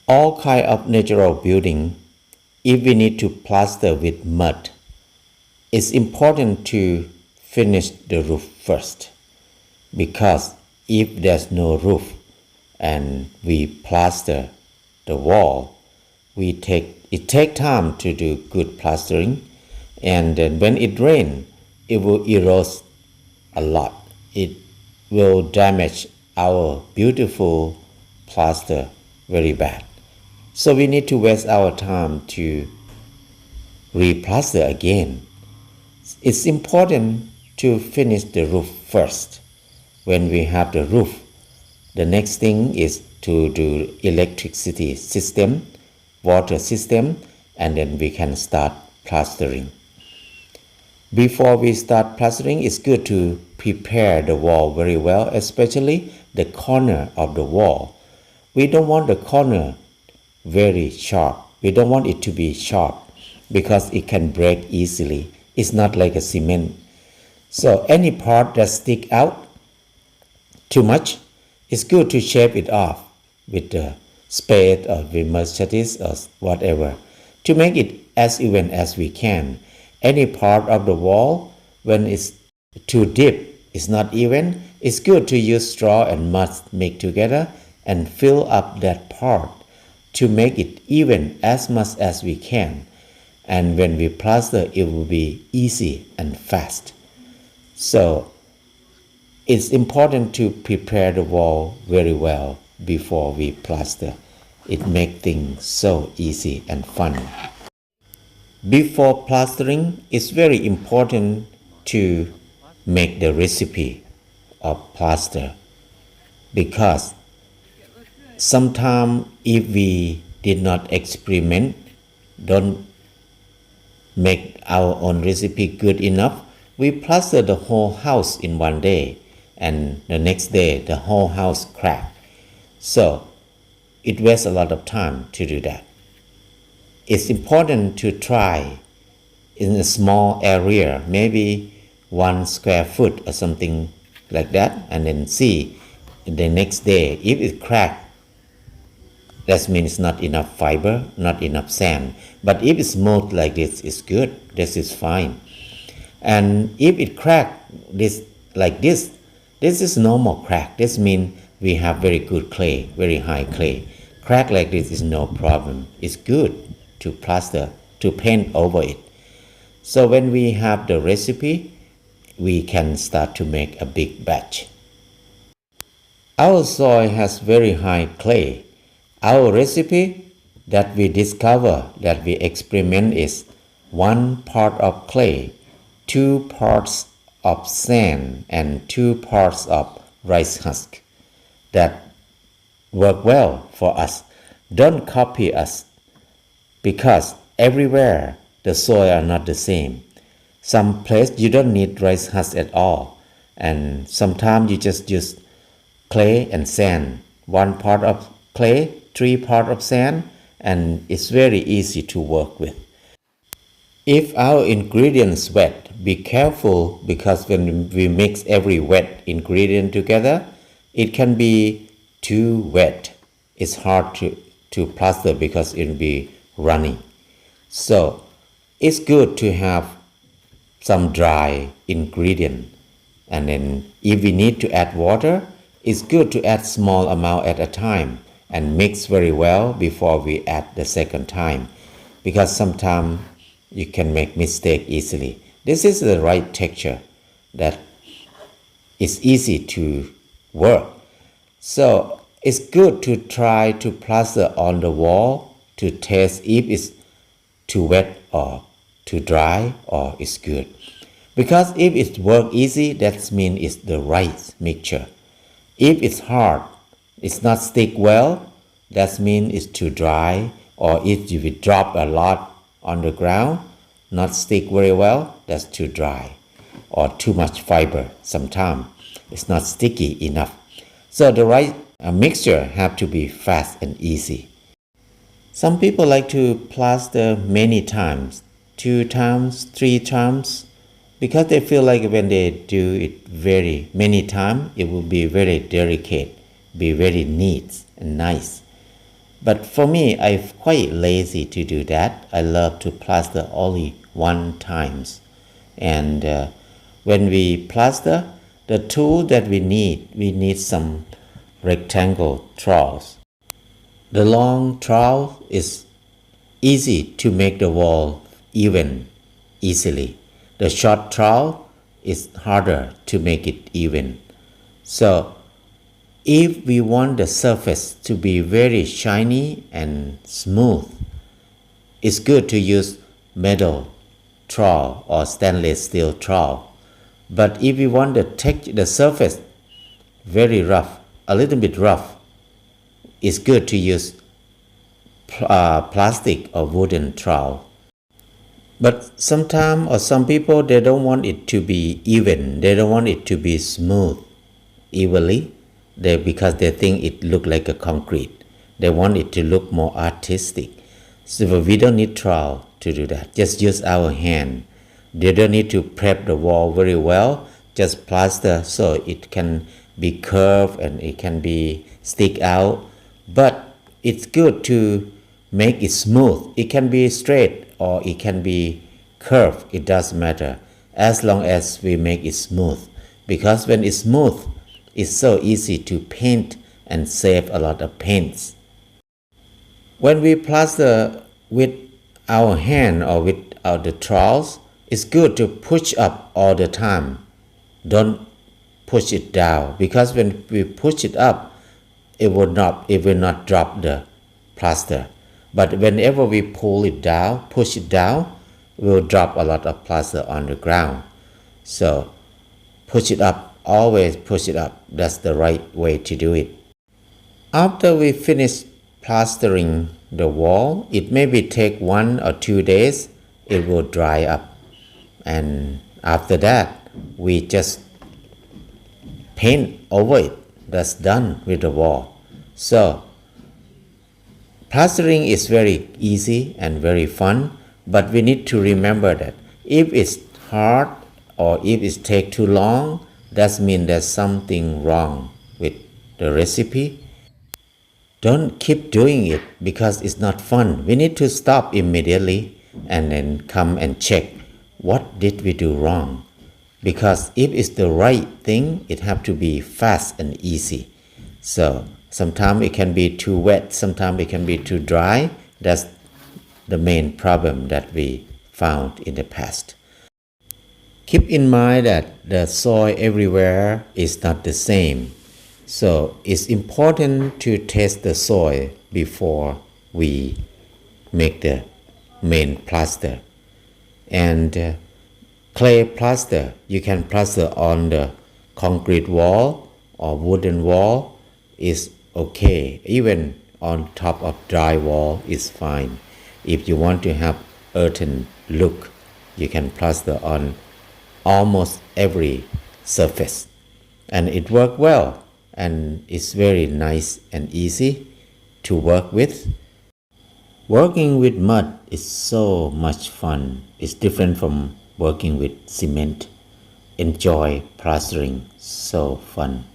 All kind of natural building, if we need to plaster with mud, it's important to finish the roof first, because if there's no roof and we plaster the wall, it take time to do good plastering, and then when it rains, it will erode a lot. It will damage our beautiful plaster very bad. So we need to waste our time to replaster again. It's important to finish the roof first. When we have the roof, the next thing is to do electricity system, water system, and then we can start plastering. Before we start plastering, it's good to prepare the wall very well, especially the corner of the wall. We don't want the corner very sharp. We don't want it to be sharp because it can break easily. It's not like a cement. So any part that stick out too much, it's good to shape it off with the spade or with machetes or whatever to make it as even as we can. Any part of the wall, when it's too deep, it's not even, it's good to use straw and mud mixed together and fill up that part to make it even as much as we can. And when we plaster, it will be easy and fast. So it's important to prepare the wall very well before we plaster. It makes things so easy and fun. Before plastering, it's very important to make the recipe of plaster, because sometimes if we did not experiment, don't make our own recipe good enough, we plaster the whole house in one day and the next day the whole house cracked. So it wastes a lot of time to do that. It's important to try in a small area, maybe 1 square foot or something like that, and then see the next day if it cracked. That means it's not enough fiber, not enough sand. But if it's smooth like this, it's good. This is fine. And if it cracked like this is normal crack. This means we have very good clay, very high clay. Crack like this is no problem. It's good to plaster, to paint over it. So when we have the recipe, we can start to make a big batch. Our soil has very high clay. Our recipe that we discover, that we experiment, is 1 part of clay, 2 parts of sand, and 2 parts of rice husk. That work well for us. Don't copy us, because everywhere the soil are not the same. Some place you don't need rice husk at all, and sometimes you just use clay and sand. 1 part of clay, 3 parts of sand, and it's very easy to work with. If our ingredients wet, be careful, because when we mix every wet ingredient together, it can be too wet. It's hard to plaster because it will be runny. So it's good to have some dry ingredient, and then if we need to add water, it's good to add small amount at a time and mix very well before we add the second time, because sometimes you can make mistake easily. This is the right texture that is easy to work. So it's good to try to plaster on the wall to test if it's too wet or too dry or it's good. Because if it work easy, that means it's the right mixture. If it's hard, it's not stick well, that means it's too dry, or if you drop a lot on the ground, not stick very well, that's too dry, or too much fiber. Sometimes it's not sticky enough. So the right mixture have to be fast and easy. Some people like to plaster many times, 2 times, 3 times, because they feel like when they do it very many times, it will be very delicate, be very neat and nice. But for me, I'm quite lazy to do that. I love to plaster only one times. And when we plaster, the tool that we need some rectangle trowels. The long trowel is easy to make the wall even easily. The short trowel is harder to make it even. So if we want the surface to be very shiny and smooth, it's good to use metal trowel or stainless steel trowel. But if we want the surface very rough, a little bit rough, it's good to use plastic or wooden trowel. But sometimes or some people, they don't want it to be even. They don't want it to be smooth evenly because they think it look like a concrete. They want it to look more artistic. So we don't need trowel to do that. Just use our hand. They don't need to prep the wall very well. Just plaster so it can be curved and it can be stick out. But it's good to make it smooth. It can be straight or it can be curved. It doesn't matter as long as we make it smooth. Because when it's smooth, it's so easy to paint and save a lot of paints. When we plaster with our hand or without the trowels, it's good to push up all the time. Don't push it down, because when we push it up, it will not drop the plaster. But whenever we push it down, we will drop a lot of plaster on the ground. So push it up, always push it up. That's the right way to do it. After we finish plastering the wall, it maybe take 1 or 2 days. It will dry up. And after that, we just paint over it. That's done with the wall. So plastering is very easy and very fun, but we need to remember that if it's hard or if it takes too long, that means there's something wrong with the recipe. Don't keep doing it because it's not fun. We need to stop immediately and then come and check what did we do wrong. Because if it's the right thing, it have to be fast and easy. So sometimes it can be too wet, sometimes it can be too dry. That's the main problem that we found in the past. Keep in mind that the soil everywhere is not the same. So it's important to test the soil before we make the main plaster. And clay plaster, you can plaster on the concrete wall or wooden wall is okay. Even on top of dry wall is fine. If you want to have earthen look, you can plaster on almost every surface. And it works well. And it's very nice and easy to work with. Working with mud is so much fun. It's different from working with cement. Enjoy plastering, so fun.